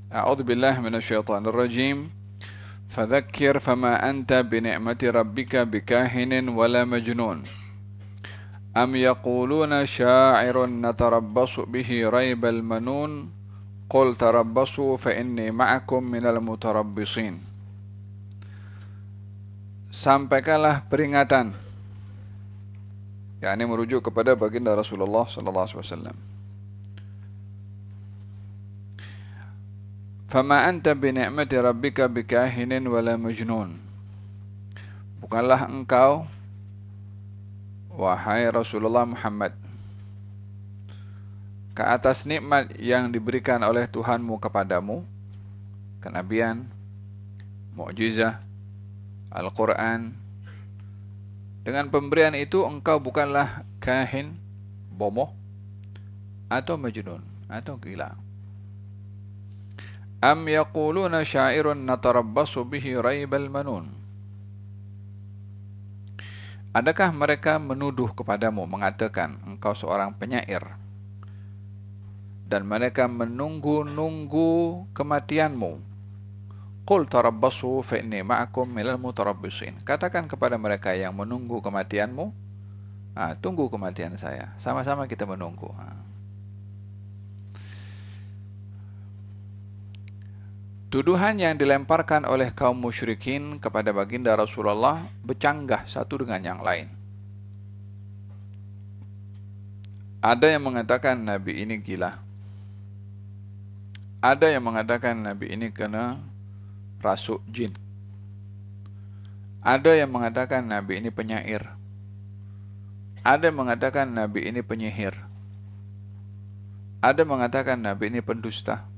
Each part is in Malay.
A'udzu billahi minasyaitonir rajim. Fadzakir fama anta bini'mati rabbika bikahinin wala majnun. Am yaquluna sya'irun natarabbasu bihi raibal manun. Qul tarabbasu fa inni ma'akum minal mutarabbisin. Sampaikanlah peringatan, yakni merujuk kepada baginda Rasulullah sallallahu alaihi wasallam. Fama anta bini'mati rabbika bikahinin wala majnun. Bukanlah engkau, wahai Rasulullah Muhammad, ke atas nikmat yang diberikan oleh Tuhanmu kepadamu, kenabian, mukjizah, Al-Quran. Dengan pemberian itu engkau bukanlah kahin, bomoh, atau majnun, atau gila. Am yaquluna syairun natarabbasu bihi raibal manun. Adakah mereka menuduh kepadamu, mengatakan engkau seorang penyair, dan mereka menunggu-nunggu kematianmu? Qul tarabbasu fa inni ma'akum minal mutarabbisin. Katakan kepada mereka yang menunggu kematianmu, tunggu kematian saya, sama-sama kita menunggu. Tuduhan yang dilemparkan oleh kaum musyrikin kepada baginda Rasulullah bercanggah satu dengan yang lain. Ada yang mengatakan Nabi ini gila. Ada yang mengatakan Nabi ini kena rasuk jin. Ada yang mengatakan Nabi ini penyair. Ada yang mengatakan Nabi ini penyihir. Ada yang mengatakan Nabi ini pendusta.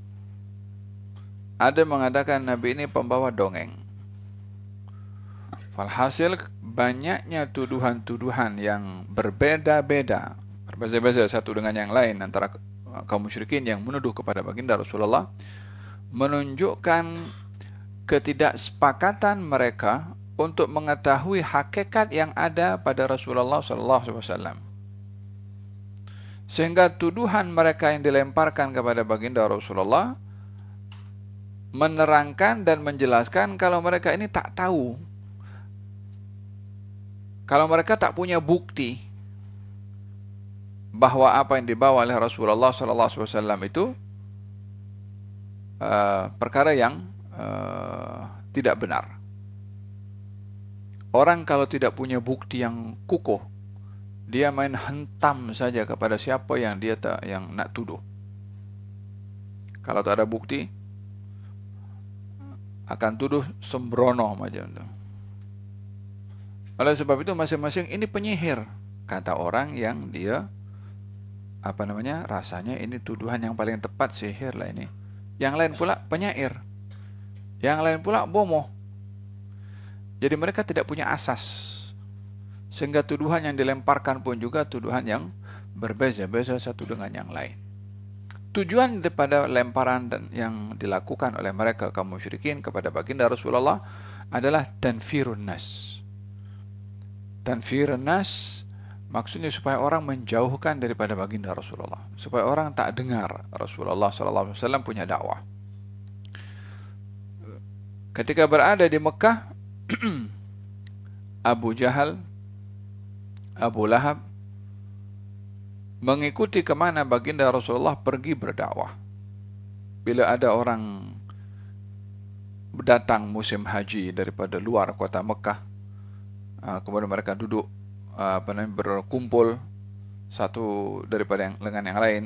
Ada yang mengatakan Nabi ini pembawa dongeng. Falhasil banyaknya tuduhan-tuduhan yang berbeda-beda, berbeza-beza satu dengan yang lain antara kaum musyrikin yang menuduh kepada baginda Rasulullah, menunjukkan ketidaksepakatan mereka untuk mengetahui hakikat yang ada pada Rasulullah SAW. Sehingga tuduhan mereka yang dilemparkan kepada baginda Rasulullah menerangkan dan menjelaskan kalau mereka ini tak tahu, kalau mereka tak punya bukti bahwa apa yang dibawa oleh Rasulullah SAW itu perkara yang tidak benar. Orang kalau tidak punya bukti yang kukuh, dia main hentam saja kepada siapa yang dia yang nak tuduh. Kalau tak ada bukti, akan tuduh sembrono macam itu. Oleh sebab itu masing-masing ini penyihir, kata orang yang dia rasanya ini tuduhan yang paling tepat, sihir lah ini. Yang lain pula penyair, yang lain pula bomoh. Jadi mereka tidak punya asas, sehingga tuduhan yang dilemparkan pun juga tuduhan yang berbeza-beza satu dengan yang lain. Tujuan daripada lemparan dan yang dilakukan oleh mereka kaum musyrikin kepada baginda Rasulullah adalah tanfirun nas. Tanfirun nas maksudnya supaya orang menjauhkan daripada baginda Rasulullah, supaya orang tak dengar Rasulullah SAW punya dakwah. Ketika berada di Mekah, Abu Jahal, Abu Lahab mengikuti kemana baginda Rasulullah pergi berdakwah. Bila ada orang datang musim haji daripada luar kota Mekah, kemudian mereka duduk berkumpul satu daripada dengan yang lain,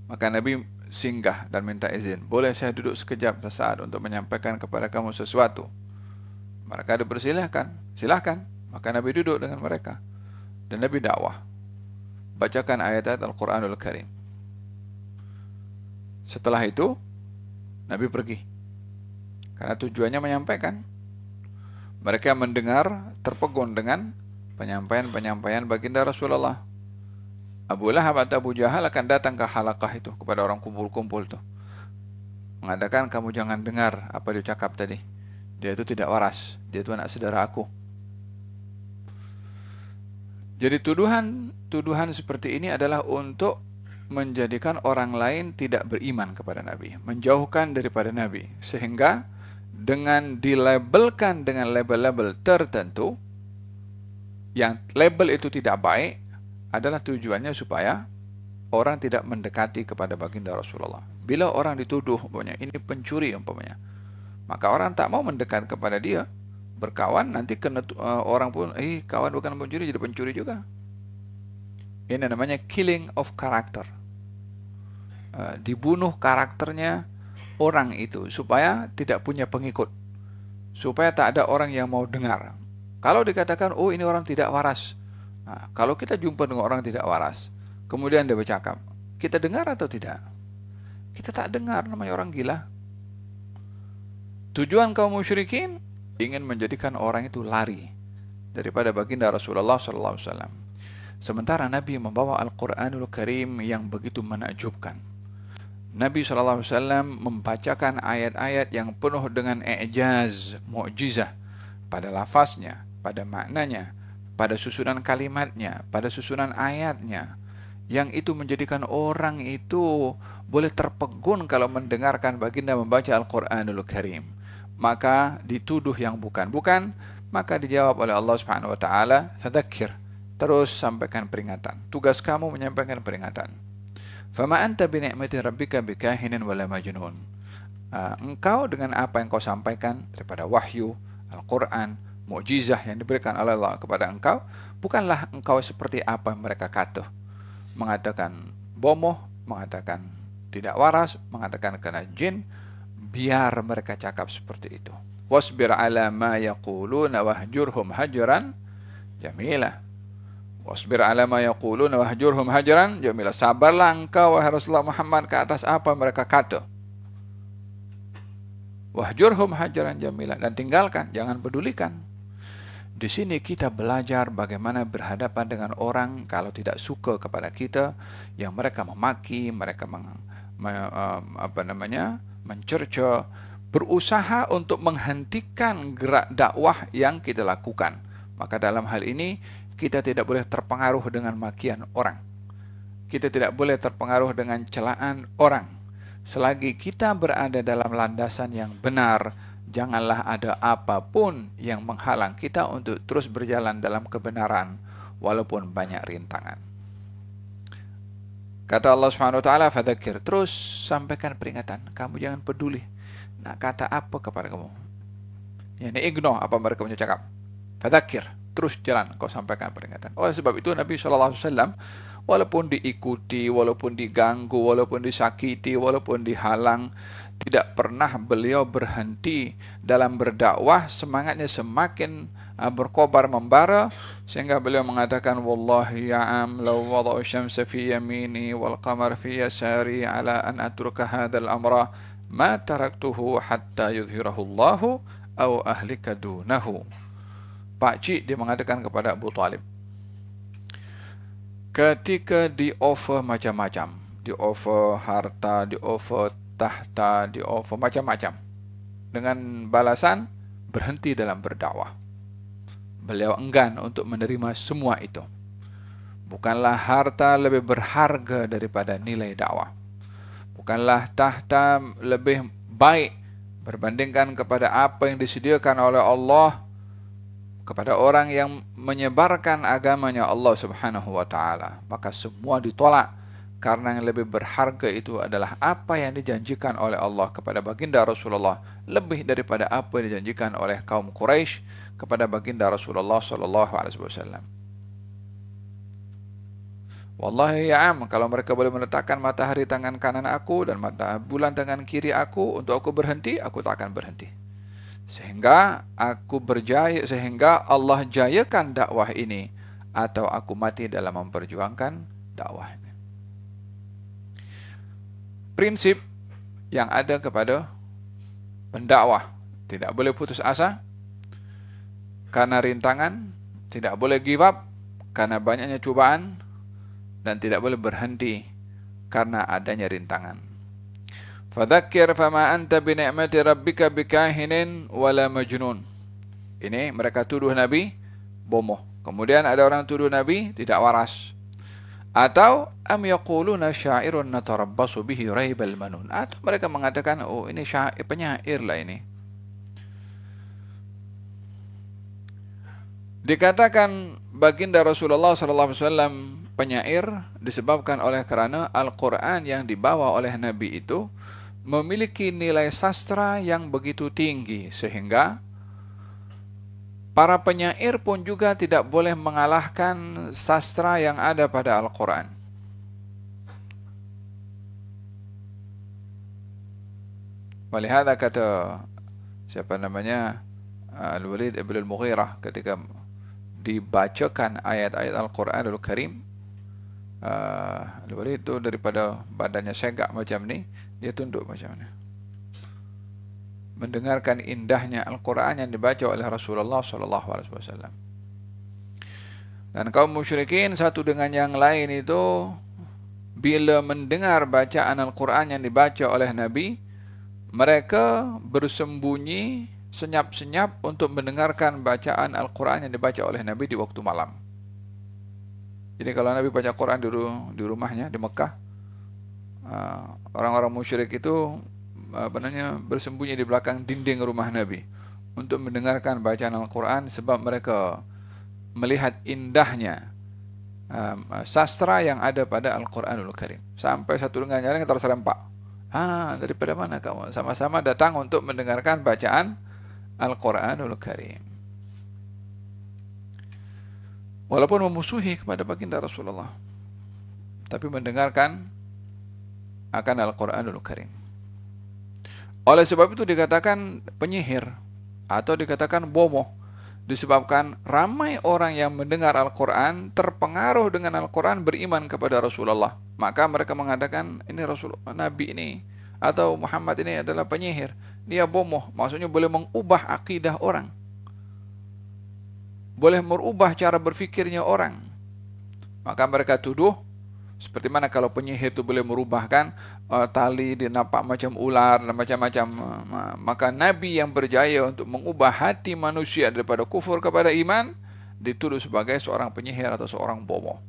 maka Nabi singgah dan minta izin, boleh saya duduk sekejap sesaat untuk menyampaikan kepada kamu sesuatu? Mereka dipersilahkan, silahkan. Maka Nabi duduk dengan mereka dan Nabi dakwah, bacakan ayat-ayat Al-Quranul Karim. Setelah itu Nabi pergi, karena tujuannya menyampaikan. Mereka mendengar, terpegun dengan penyampaian-penyampaian baginda Rasulullah. Abu Lahab atau Abu Jahal akan datang ke halaqah itu, kepada orang kumpul-kumpul itu, mengatakan, kamu jangan dengar apa dia cakap tadi, dia itu tidak waras, dia itu anak saudara aku. Jadi tuduhan seperti ini adalah untuk menjadikan orang lain tidak beriman kepada Nabi, menjauhkan daripada Nabi, sehingga dengan dilabelkan dengan label-label tertentu, yang label itu tidak baik, adalah tujuannya supaya orang tidak mendekati kepada baginda Rasulullah. Bila orang dituduh umpamanya ini pencuri umpamanya, maka orang tak mau mendekat kepada dia, berkawan, nanti kena orang pun, kawan bukan pencuri jadi pencuri juga. Ini namanya killing of character. Dibunuh karakternya orang itu supaya tidak punya pengikut, supaya tak ada orang yang mau dengar. Kalau dikatakan, oh ini orang tidak waras, nah, kalau kita jumpa dengan orang tidak waras, kemudian dia bercakap, kita dengar atau tidak? Kita tak dengar, namanya orang gila. Tujuan kaum musyrikin ingin menjadikan orang itu lari daripada baginda Rasulullah SAW. Sementara Nabi membawa Al-Quranul Karim yang begitu menakjubkan. Nabi SAW membacakan ayat-ayat yang penuh dengan i'jaz, mu'jizah, pada lafaznya, pada maknanya, pada susunan kalimatnya, pada susunan ayatnya, yang itu menjadikan orang itu boleh terpegun kalau mendengarkan baginda membaca Al-Quranul Karim. Maka dituduh yang bukan-bukan, maka dijawab oleh Allah Subhanahu wa taala, fadzakir, terus sampaikan peringatan. Tugas kamu menyampaikan peringatan. Fama anta bi ni'mati rabbika bikahinin wala majnun. Engkau dengan apa yang kau sampaikan daripada wahyu, Al-Quran, mukjizah yang diberikan oleh Allah kepada engkau, bukanlah engkau seperti apa yang mereka kata, mengatakan bomoh, mengatakan tidak waras, mengatakan kena jin. Biar mereka cakap seperti itu. Wasbir ala ma yaquluna wahjurhum hajran jamila. Wasbir ala ma yaquluna wahjurhum hajran jamila. Sabarlah engkau wahai Rasulullah Muhammad ke atas apa mereka kata. Wahjurhum hajran jamila, dan tinggalkan, jangan pedulikan. Di sini kita belajar bagaimana berhadapan dengan orang kalau tidak suka kepada kita, yang mereka memaki, mereka mencerca, berusaha untuk menghentikan gerak dakwah yang kita lakukan. Maka dalam hal ini kita tidak boleh terpengaruh dengan makian orang. Kita tidak boleh terpengaruh dengan celaan orang. Selagi kita berada dalam landasan yang benar, janganlah ada apapun yang menghalang kita untuk terus berjalan dalam kebenaran walaupun banyak rintangan. Kata Allah Subhanahu wa taala, fadzakir, terus sampaikan peringatan. Kamu jangan peduli nak kata apa kepada kamu. Yani ignore apa mereka punya cakap. Fadzakir, terus jalan kau sampaikan peringatan. Oleh sebab itu Nabi SAW walaupun diikuti, walaupun diganggu, walaupun disakiti, walaupun dihalang, tidak pernah beliau berhenti dalam berdakwah. Semangatnya semakin berkobar membara, sehingga beliau mengatakan, wallahi ya'am law wada'u syamsa fi yamini wal qamar fi yasari ala an atruka hadzal amra ma taraktuhu hatta yudhhirahu Allahu aw ahlika dunahu. Pak Cik dia mengatakan kepada Abu Talib, ketika di offer macam-macam, di offer harta, di offer tahta, di offer macam-macam, dengan balasan berhenti dalam berdakwah. Beliau enggan untuk menerima semua itu. Bukanlah harta lebih berharga daripada nilai dakwah. Bukanlah tahta lebih baik berbandingkan kepada apa yang disediakan oleh Allah kepada orang yang menyebarkan agamanya Allah Subhanahu wa taala. Maka semua ditolak, karena yang lebih berharga itu adalah apa yang dijanjikan oleh Allah kepada baginda Rasulullah, lebih daripada apa yang dijanjikan oleh kaum Quraisy kepada baginda Rasulullah sallallahu alaihi wasallam. Wallahi ya'am, kalau mereka boleh meletakkan matahari tangan kanan aku dan bulan tangan kiri aku untuk aku berhenti, aku tak akan berhenti. Sehingga aku berjaya, sehingga Allah jayakan dakwah ini, atau aku mati dalam memperjuangkan dakwah ini. Prinsip yang ada kepada pendakwah, tidak boleh putus asa karena rintangan, tidak boleh give up karena banyaknya cobaan, dan tidak boleh berhenti karena adanya rintangan. Fadzakir fama anta bi ni'mati rabbika bikahinin wala majnun. Ini mereka tuduh Nabi bomoh. Kemudian ada orang tuduh Nabi tidak waras. Atau am yaquluna syairun natarabbasu bihi raibal manun. Atau mereka mengatakan, oh ini syair, penyair lah ini. Dikatakan baginda Rasulullah SAW penyair disebabkan oleh karena Al-Quran yang dibawa oleh Nabi itu memiliki nilai sastra yang begitu tinggi sehingga para penyair pun juga tidak boleh mengalahkan sastra yang ada pada Al-Quran. Walihada kata siapa namanya Al-Walid ibn Al-Mughirah ketika dibacakan ayat-ayat Al-Quranul Karim, Al-Walid itu daripada badannya segak macam ni, dia tunduk macam ni mendengarkan indahnya Al-Quran yang dibaca oleh Rasulullah SAW. Dan kaum musyrikin satu dengan yang lain itu bila mendengar bacaan Al-Quran yang dibaca oleh Nabi, mereka bersembunyi senyap-senyap untuk mendengarkan bacaan Al-Quran yang dibaca oleh Nabi di waktu malam. Jadi kalau Nabi baca Quran di rumahnya di Mekah, orang-orang musyrik itu bersembunyi di belakang dinding rumah Nabi untuk mendengarkan bacaan Al-Quran sebab mereka melihat indahnya sastra yang ada pada Al-Quranul Karim. Sampai satu dengan yang lain terserempak. Daripada mana kamu? Sama-sama datang untuk mendengarkan bacaan Al-Quranul Karim. Walaupun memusuhi kepada baginda Rasulullah, tapi mendengarkan akan Al-Quranul Karim. Oleh sebab itu dikatakan penyihir atau dikatakan bomoh, disebabkan ramai orang yang mendengar Al-Quran terpengaruh dengan Al-Quran beriman kepada Rasulullah. Maka mereka mengatakan ini Rasulullah, Nabi ini atau Muhammad ini adalah penyihir. Dia bomoh, maksudnya boleh mengubah akidah orang, boleh merubah cara berfikirnya orang. Maka mereka tuduh, seperti mana kalau penyihir itu boleh merubahkan tali dinampak macam ular dan macam-macam. Maka Nabi yang berjaya untuk mengubah hati manusia daripada kufur kepada iman dituduh sebagai seorang penyihir atau seorang bomoh.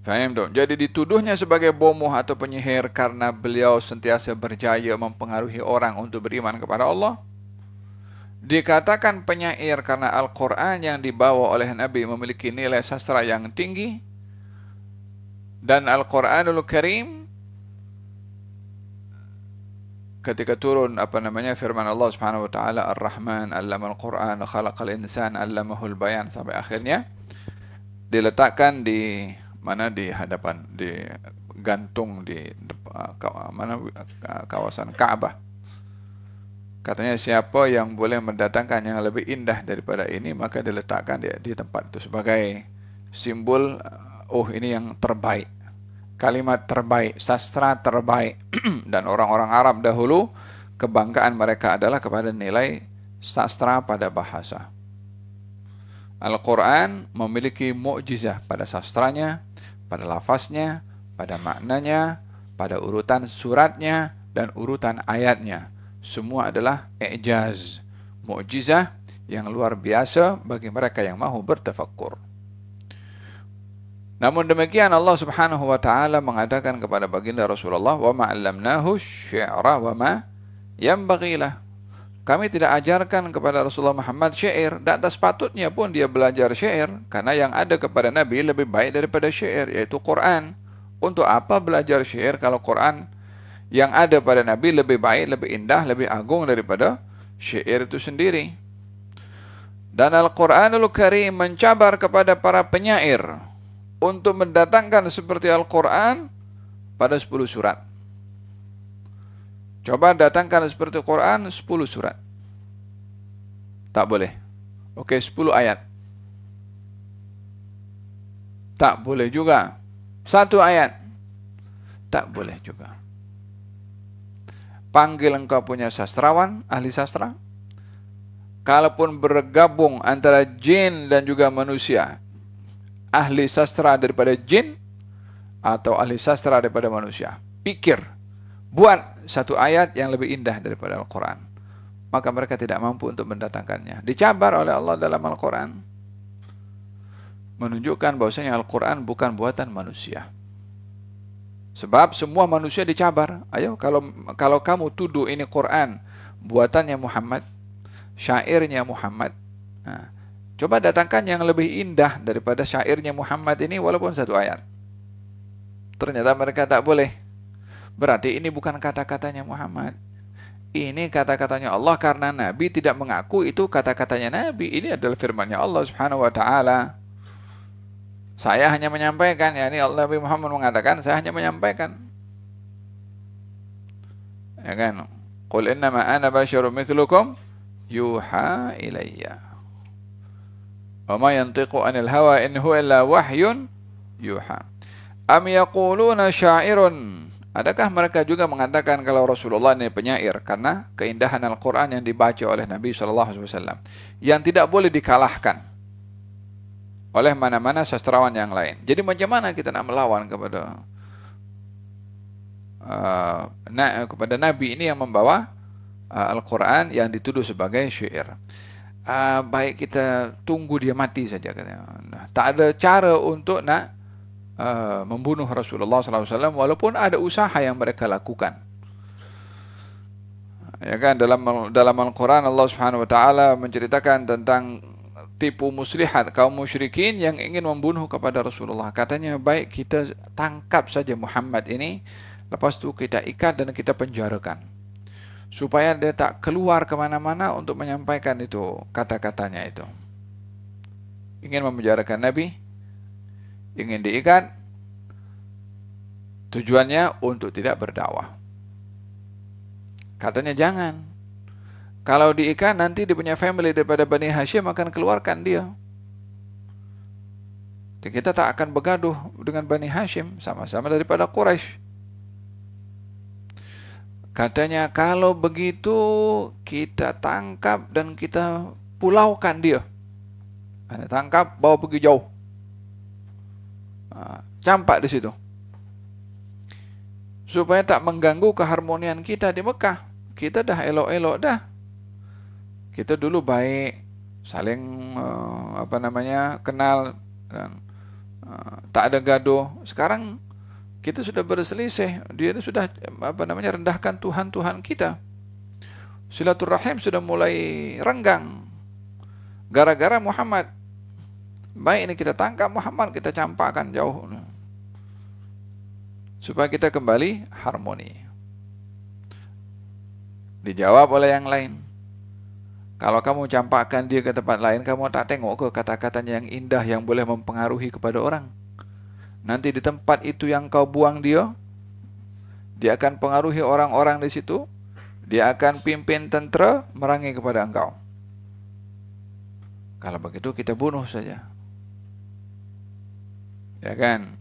Faham tak? Jadi dituduhnya sebagai bomoh atau penyihir karena beliau sentiasa berjaya mempengaruhi orang untuk beriman kepada Allah. Dikatakan penyair karena Al-Quran yang dibawa oleh Nabi memiliki nilai sastra yang tinggi. Dan Al-Quranul Karim ketika turun firman Allah Subhanahu wa taala Ar-Rahman 'allamal Qur'an khalaqal insan 'allamahul bayan sampai akhirnya, diletakkan di hadapan, digantung di kawasan Ka'bah. Katanya siapa yang boleh mendatangkan yang lebih indah daripada ini, maka diletakkan di tempat itu sebagai simbol, ini yang terbaik, kalimat terbaik, sastra terbaik. Dan orang-orang Arab dahulu kebanggaan mereka adalah kepada nilai sastra pada bahasa. Al-Quran memiliki mukjizah pada sastranya, pada lafaznya, pada maknanya, pada urutan suratnya dan urutan ayatnya. Semua adalah i'jaz, mukjizah yang luar biasa bagi mereka yang mahu bertafakkur. Namun demikian Allah Subhanahu wa taala mengatakan kepada baginda Rasulullah, "Wa ma 'allamnahu syi'ra wa ma yanbaghi lah." Kami tidak ajarkan kepada Rasulullah Muhammad syair, dan tak sepatutnya pun dia belajar syair, karena yang ada kepada Nabi lebih baik daripada syair, yaitu Quran. Untuk apa belajar syair kalau Quran yang ada pada Nabi lebih baik, lebih indah, lebih agung daripada syair itu sendiri. Dan Al-Quranul Karim mencabar kepada para penyair untuk mendatangkan seperti Al-Quran pada 10 surat. Coba datangkan seperti Quran 10 surat. Tak boleh. Oke, 10 ayat. Tak boleh juga. 1 ayat. Tak boleh juga. Panggil engkau punya sastrawan, ahli sastra. Kalaupun bergabung antara jin dan juga manusia, ahli sastra daripada jin atau ahli sastra daripada manusia, pikir, buat 1 ayat yang lebih indah daripada Al-Quran. Maka mereka tidak mampu untuk mendatangkannya. Dicabar oleh Allah dalam Al-Quran. menunjukkan bahwasanya Al-Quran bukan buatan manusia. Sebab semua manusia dicabar. Ayo, kalau kamu tuduh ini Quran buatannya Muhammad, syairnya Muhammad, nah, coba datangkan yang lebih indah daripada syairnya Muhammad ini walaupun satu ayat. Ternyata mereka tak boleh. Berarti ini bukan kata-katanya Muhammad. Ini kata-katanya Allah, karena Nabi tidak mengaku itu kata-katanya Nabi. Ini adalah firman-Nya Allah Subhanahu wa taala. Saya hanya menyampaikan, yakni Nabi Muhammad mengatakan, saya hanya menyampaikan. Ya kan? Qul innama ana basyarum mithlukum yuha ilayya. Wa ma yantiqu anil hawa in huwa illa wahyun yuha. Am yaquluna syairun. Adakah mereka juga mengatakan kalau Rasulullah ini penyair karena keindahan Al-Quran yang dibaca oleh Nabi SAW yang tidak boleh dikalahkan oleh mana-mana sastrawan yang lain. Jadi macam mana kita nak melawan kepada Nabi ini yang membawa Al-Quran yang dituduh sebagai syair? Baik kita tunggu dia mati saja katanya. Nah, tak ada cara untuk nak membunuh Rasulullah SAW walaupun ada usaha yang mereka lakukan. Ya kan, dalam Al-Quran Allah Subhanahu wa taala menceritakan tentang tipu muslihat kaum musyrikin yang ingin membunuh kepada Rasulullah. Katanya, baik kita tangkap saja Muhammad ini, lepas itu kita ikat dan kita penjarakan supaya dia tak keluar kemana-mana untuk menyampaikan itu kata-katanya itu. Ingin memenjarakan Nabi, ingin diikat, tujuannya untuk tidak berdakwah. Katanya jangan. Kalau diikat nanti dia punya family daripada Bani Hashim akan keluarkan dia. Jadi kita tak akan bergaduh dengan Bani Hashim, sama-sama daripada Quraisy. Katanya kalau begitu kita tangkap dan kita pulaukan dia. Anda tangkap, bawa pergi jauh. Campak di situ. Supaya tak mengganggu keharmonian kita di Mekah. Kita dah elok-elok dah. Kita dulu baik, saling kenal dan tak ada gaduh. Sekarang kita sudah berselisih. Dia sudah rendahkan Tuhan kita. Silaturahim sudah mulai renggang gara-gara Muhammad. Baik ini kita tangkap Muhammad, kita campakkan jauh supaya kita kembali harmoni. Dijawab oleh yang lain, kalau kamu campakkan dia ke tempat lain, kamu tak tengok ke kata-katanya yang indah yang boleh mempengaruhi kepada orang. Nanti di tempat itu yang kau buang dia akan pengaruhi orang-orang di situ. Dia akan pimpin tentera merangi kepada engkau. Kalau begitu kita bunuh saja. Ya kan?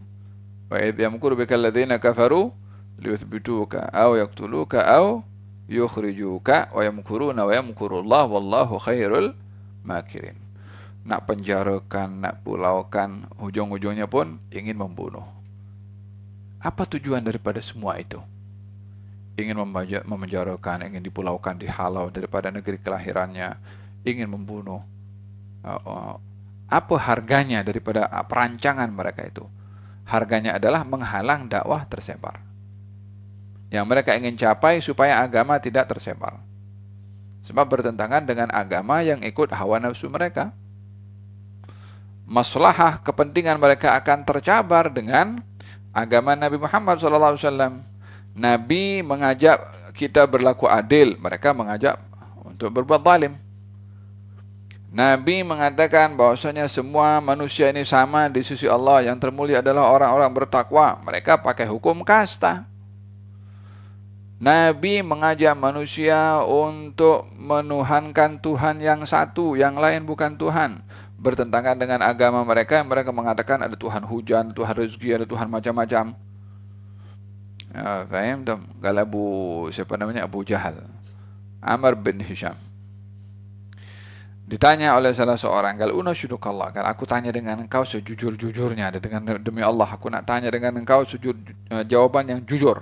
Wa idh yamkuru bika alladziina kafaru liyuthbituka aw yaqtuluka aw yukhrijuka wa yamkuruna wa yamkurullah wallahu khairul makirin. Nak penjarakan, nak pulaukan, ujung-ujungnya pun ingin membunuh. Apa tujuan daripada semua itu? Ingin memenjarakan, ingin dipulaukan, dihalau daripada negeri kelahirannya, ingin membunuh. Apa harganya daripada perancangan mereka itu? Harganya adalah menghalang dakwah tersebar. Yang mereka ingin capai supaya agama tidak tersebar. Sebab bertentangan dengan agama yang ikut hawa nafsu mereka. Maslahah kepentingan mereka akan tercabar dengan agama Nabi Muhammad SAW. Nabi mengajak kita berlaku adil, mereka mengajak untuk berbuat zalim. Nabi mengatakan bahwasanya semua manusia ini sama di sisi Allah, yang termulia adalah orang-orang bertakwa. Mereka pakai hukum kasta. Nabi mengajak manusia untuk menuhankan Tuhan yang satu, yang lain bukan Tuhan. Bertentangan dengan agama mereka, yang mereka mengatakan ada Tuhan hujan, Tuhan rezeki, ada Tuhan macam-macam. Faham tak? Kalau Abu Jahal, Amr bin Hisham, ditanya oleh salah seorang, kalau unasyidukallah, kalau aku tanya dengan engkau sejujur-jujurnya, demi Allah aku nak tanya dengan engkau jawaban yang jujur,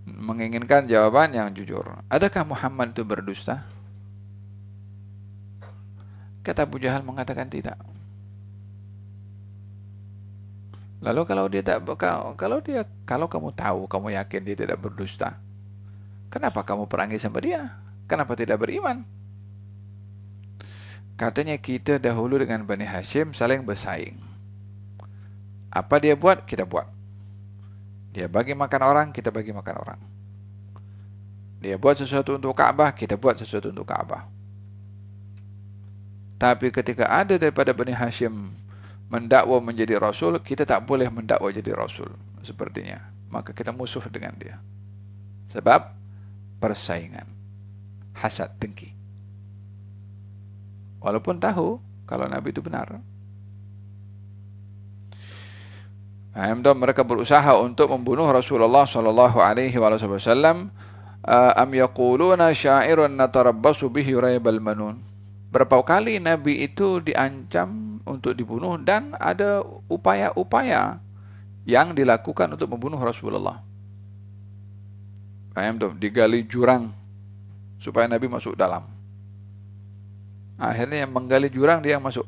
menginginkan jawaban yang jujur. Adakah Muhammad itu berdusta? Kata Abu Jahal mengatakan tidak. Lalu kalau dia tak kalau kamu tahu, kamu yakin dia tidak berdusta, kenapa kamu perangi sama dia? Kenapa tidak beriman? Katanya kita dahulu dengan Bani Hashim saling bersaing. Apa dia buat, kita buat. Dia bagi makan orang, kita bagi makan orang. Dia buat sesuatu untuk Ka'bah, kita buat sesuatu untuk Ka'bah. Tapi ketika ada daripada Bani Hashim mendakwa menjadi Rasul, kita tak boleh mendakwa jadi Rasul. Sepertinya. Maka kita musuh dengan dia. Sebab persaingan. Hasad, dengki. Walaupun tahu kalau Nabi itu benar. Mereka berusaha untuk membunuh Rasulullah sallallahu alaihi wasallam. Am yaquluna sya'irun natarabbasu bihi raibal manun. Berapa kali Nabi itu diancam untuk dibunuh dan ada upaya-upaya yang dilakukan untuk membunuh Rasulullah. Digali jurang supaya Nabi masuk dalam. Akhirnya yang menggali jurang dia yang masuk.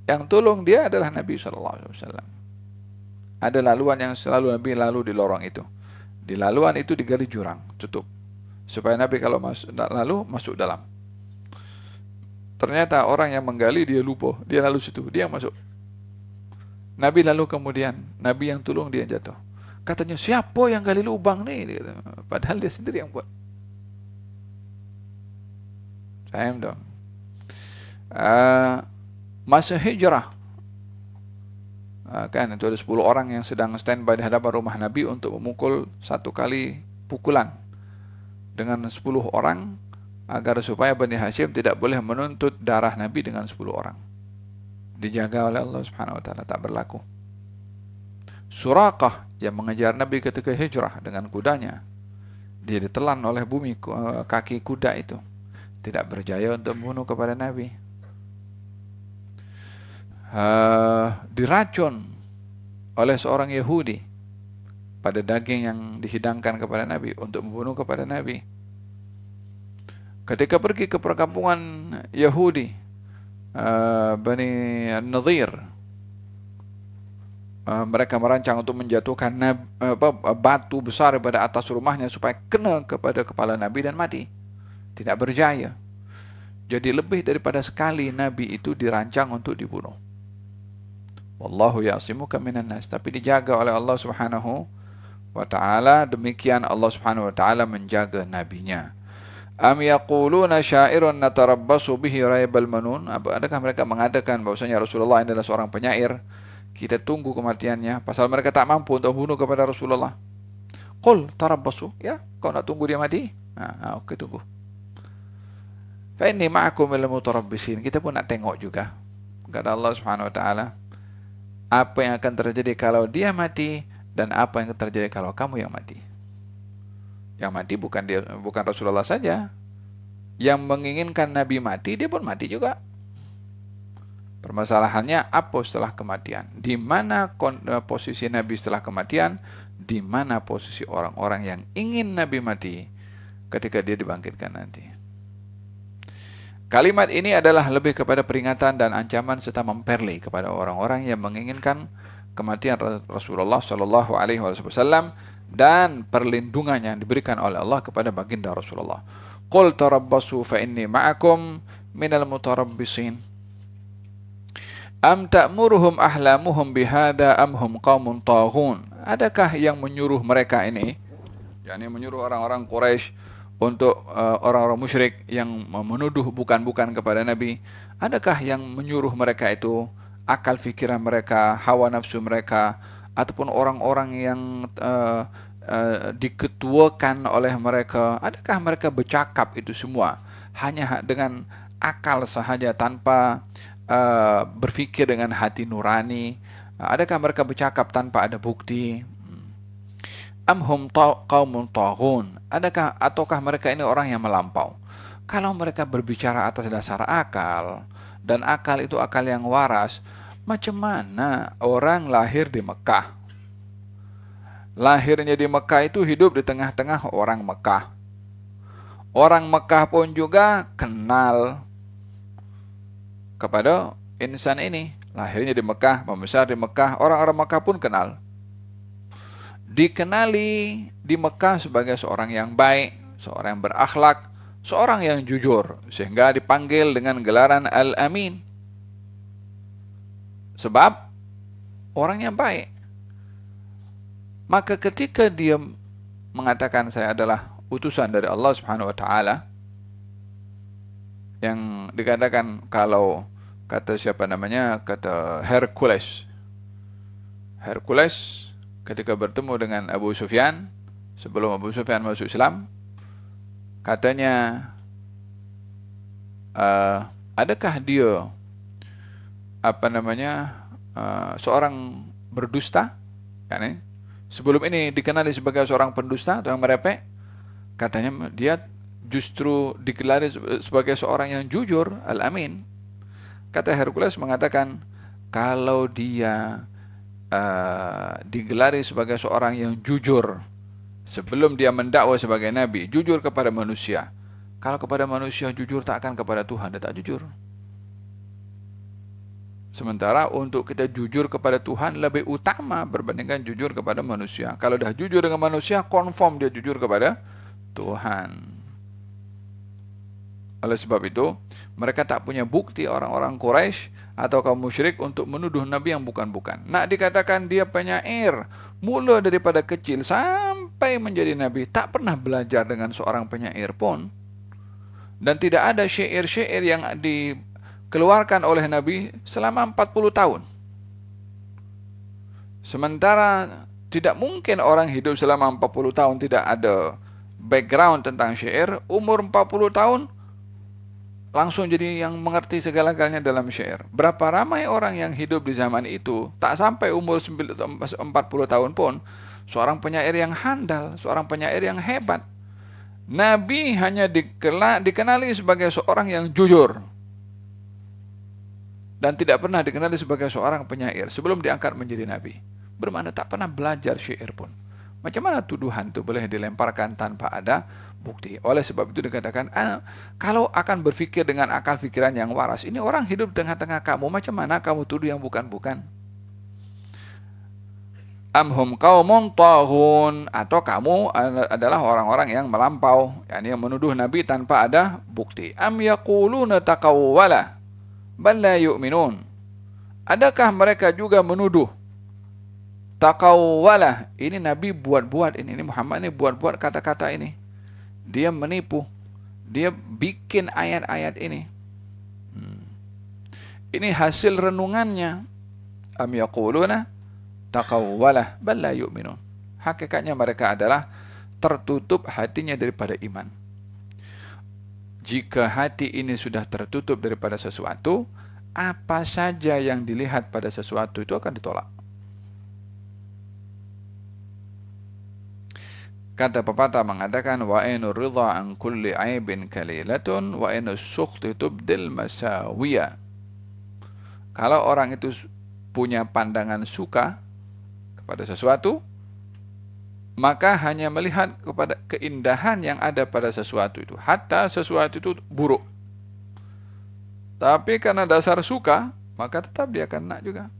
Yang tolong dia adalah Nabi SAW. Ada laluan yang selalu Nabi lalu di lorong itu. Di laluan itu digali jurang, tutup. Supaya Nabi kalau masuk dalam. Ternyata orang yang menggali dia lupa, dia lalu situ, dia yang masuk. Nabi lalu kemudian, Nabi yang tolong dia jatuh. Katanya, siapa yang gali lubang nih? Padahal dia sendiri yang buat. Paham dong? Masa hijrah. Kan itu ada 10 orang yang sedang standby di hadapan rumah Nabi untuk memukul satu kali pukulan dengan 10 orang agar supaya Bani Hashim tidak boleh menuntut darah Nabi dengan 10 orang. Dijaga oleh Allah Subhanahu wa taala, tak berlaku. Suraqah yang mengejar Nabi ketika hijrah dengan kudanya, dia ditelan oleh bumi kaki kuda itu, tidak berjaya untuk membunuh kepada Nabi. Diracun oleh seorang Yahudi pada daging yang dihidangkan kepada Nabi untuk membunuh kepada Nabi. Ketika pergi ke perkampungan Yahudi, Bani Nadir, mereka merancang untuk menjatuhkan batu besar pada atas rumahnya supaya kena kepada kepala Nabi dan mati. Tidak berjaya. Jadi lebih daripada sekali Nabi itu dirancang untuk dibunuh. Wallahu ya'simuka minan nas, tapi dijaga oleh Allah Subhanahu wa taala. Demikian Allah Subhanahu wa taala menjaga nabinya. Am yaquluna sya'irun natarabbasu bihi raibal manun. Adakah mereka mengatakan bahwasanya Rasulullah adalah seorang penyair, kita tunggu kematiannya, pasal mereka tak mampu untuk membunuh kepada Rasulullah. Qul tarabbasu, ya, kau nak tunggu dia mati? Oke, tunggu. Fa inni ma'akum minal mutarabbisin. Kita pun nak tengok juga. Kata Allah Subhanahu wa taala, apa yang akan terjadi kalau dia mati dan apa yang akan terjadi kalau kamu yang mati. Yang mati bukan Rasulullah saja. Yang menginginkan Nabi mati, dia pun mati juga. Permasalahannya apa setelah kematian? Di mana posisi Nabi setelah kematian? Di mana posisi orang-orang yang ingin Nabi mati ketika dia dibangkitkan nanti? Kalimat ini adalah lebih kepada peringatan dan ancaman serta memperli kepada orang-orang yang menginginkan kematian Rasulullah Shallallahu Alaihi Wasallam dan perlindungan yang diberikan oleh Allah kepada baginda Rasulullah. Qul tarabbasu fa inni ma'akum minal mutarabbisin. Am ta'muruhum ahlamuhum bihada am hum qaumun taghun. Adakah yang menyuruh mereka ini, yakni menyuruh orang-orang Quraisy untuk orang-orang musyrik yang menuduh bukan-bukan kepada Nabi, adakah yang menyuruh mereka itu akal fikiran mereka, hawa nafsu mereka, ataupun orang-orang yang diketuakan oleh mereka? Adakah mereka bercakap itu semua hanya dengan akal sahaja tanpa berfikir dengan hati nurani? Adakah mereka bercakap tanpa ada bukti? Amhum qaumun taghun. Ataukah mereka ini orang yang melampau? Kalau mereka berbicara atas dasar akal, dan akal itu akal yang waras, macam mana orang lahir di Mekah? Lahirnya di Mekah itu hidup di tengah-tengah orang Mekah. Orang Mekah pun juga kenal kepada insan ini. lahirnya di Mekah, membesar di Mekah, orang-orang Mekah pun kenal. Dikenali di Mekah sebagai seorang yang baik, seorang yang berakhlak, seorang yang jujur, sehingga dipanggil dengan gelaran Al-Amin. Sebab orangnya baik. Maka ketika dia mengatakan saya adalah utusan dari Allah Subhanahu wa taala, yang dikatakan kalau kata siapa namanya, kata Hercules ketika bertemu dengan Abu Sufyan, sebelum Abu Sufyan masuk Islam, katanya, adakah dia seorang berdusta? Yani, sebelum ini dikenali sebagai seorang pendusta atau yang merepek. Katanya dia justru digelari sebagai seorang yang jujur, Al-Amin. Kata Hercules mengatakan, kalau dia digelari sebagai seorang yang jujur sebelum dia mendakwa sebagai nabi, jujur kepada manusia. Kalau kepada manusia jujur, tak akan kepada Tuhan dia tak jujur. Sementara untuk kita jujur kepada Tuhan lebih utama berbandingkan jujur kepada manusia. Kalau dah jujur dengan manusia, confirm dia jujur kepada Tuhan. Oleh sebab itu, mereka tak punya bukti, orang-orang Quraisy atau kaum musyrik, untuk menuduh Nabi yang bukan-bukan. Nak dikatakan dia penyair, mula daripada kecil sampai menjadi Nabi, tak pernah belajar dengan seorang penyair pun. Dan tidak ada syair-syair yang dikeluarkan oleh Nabi selama 40 tahun. Sementara tidak mungkin orang hidup selama 40 tahun tidak ada background tentang syair. Umur 40 tahun langsung jadi yang mengerti segala-galanya dalam syair. Berapa ramai orang yang hidup di zaman itu, tak sampai umur 40 tahun pun, seorang penyair yang handal, seorang penyair yang hebat. Nabi hanya dikenali sebagai seorang yang jujur, dan tidak pernah dikenali sebagai seorang penyair sebelum diangkat menjadi Nabi. Bermakna tak pernah belajar syair pun. Macam mana tuduhan itu boleh dilemparkan tanpa ada bukti? Oleh sebab itu dikatakan, kalau akan berpikir dengan akal pikiran yang waras, ini orang hidup tengah-tengah kamu, macam mana kamu tuduh yang bukan-bukan? Amhum qaumun taghun, atau kamu adalah orang-orang yang melampau, yakni yang menuduh Nabi tanpa ada bukti. Am yaquluna taqawwala bal la yu'minun. Adakah mereka juga menuduh taqawwala, ini Nabi buat-buat, ini Muhammad ini buat-buat kata-kata ini, dia menipu, dia bikin ayat-ayat ini. Ini hasil renungannya. Am yaquluna taqawwala bal la yu'minun. Hakikatnya mereka adalah tertutup hatinya daripada iman. Jika hati ini sudah tertutup daripada sesuatu, apa saja yang dilihat pada sesuatu itu akan ditolak. Kata pepatah mengatakan, wa ainur ridha an kulli aibin kalilatun wa ainus sukhti tubdil masawiya. Kalau orang itu punya pandangan suka kepada sesuatu, maka hanya melihat kepada keindahan yang ada pada sesuatu itu, hatta sesuatu itu buruk. Tapi karena dasar suka, maka tetap dia akan nak juga.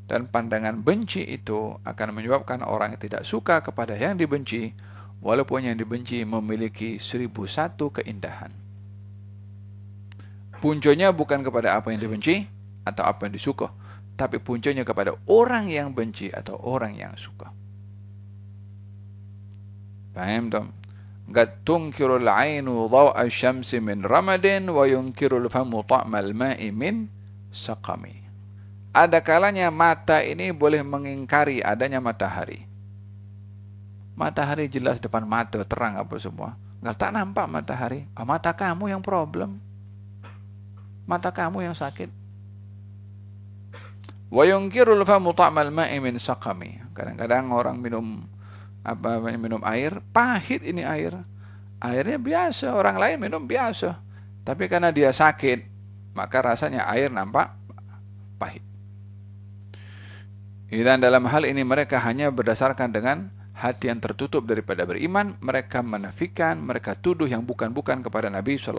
Dan pandangan benci itu akan menyebabkan orang yang tidak suka kepada yang dibenci, walaupun yang dibenci memiliki 1001 keindahan. Puncanya bukan kepada apa yang dibenci atau apa yang disuka, tapi puncanya kepada orang yang benci atau orang yang suka. Paham tak? Qad tunkirul ainu dhaw'a syamsi min ramadin wa yunkirul famu ta'mal ma'i min saqami. Ada kalanya mata ini boleh mengingkari adanya matahari. Matahari jelas depan mata, terang apa semua. Enggak, tak nampak matahari. Mata kamu yang problem. Mata kamu yang sakit. Wa yunkirul famu ta'mal ma'i min saqami. Kadang-kadang orang minum air, pahit ini air. Airnya biasa, orang lain minum biasa. Tapi karena dia sakit, maka rasanya air nampak pahit. Dan dalam hal ini mereka hanya berdasarkan dengan hati yang tertutup daripada beriman. Mereka menafikan, mereka tuduh yang bukan-bukan kepada Nabi SAW.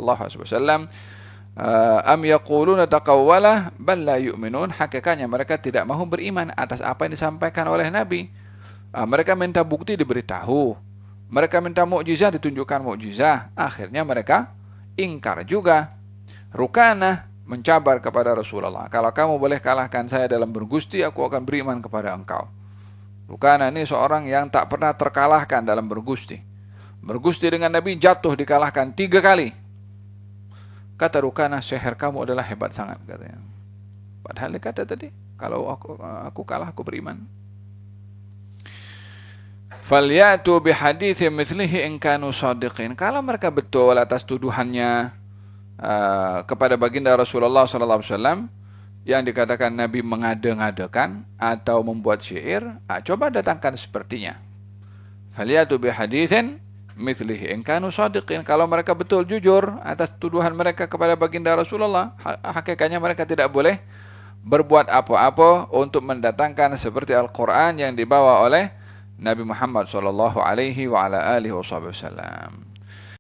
am yaquluna taqawwalah bal la yu'minun, hakikatnya mereka tidak mahu beriman atas apa yang disampaikan oleh Nabi. Mereka minta bukti diberitahu, mereka minta mukjizat ditunjukkan mukjizat, akhirnya mereka ingkar juga. Rukanah mencabar kepada Rasulullah, kalau kamu boleh kalahkan saya dalam bergusti, aku akan beriman kepada engkau. Rukanah ini seorang yang tak pernah terkalahkan dalam bergusti. Bergusti dengan Nabi, jatuh dikalahkan 3 kali. Kata Rukanah, sihir kamu adalah hebat sangat, katanya. Padahal dia kata tadi, kalau aku kalah, aku beriman. Falyatu bihaditsin mithlihi in kanu shadiqin. Kalau mereka betul atas tuduhannya kepada baginda Rasulullah SAW yang dikatakan Nabi mengada-ngadakan atau membuat syair, coba datangkan sepertinya. Falyatu bihaditsin mithlihi in kanu shadiqin. Kalau mereka betul jujur atas tuduhan mereka kepada baginda Rasulullah, hakikatnya mereka tidak boleh berbuat apa-apa untuk mendatangkan seperti Al-Quran yang dibawa oleh Nabi Muhammad SAW.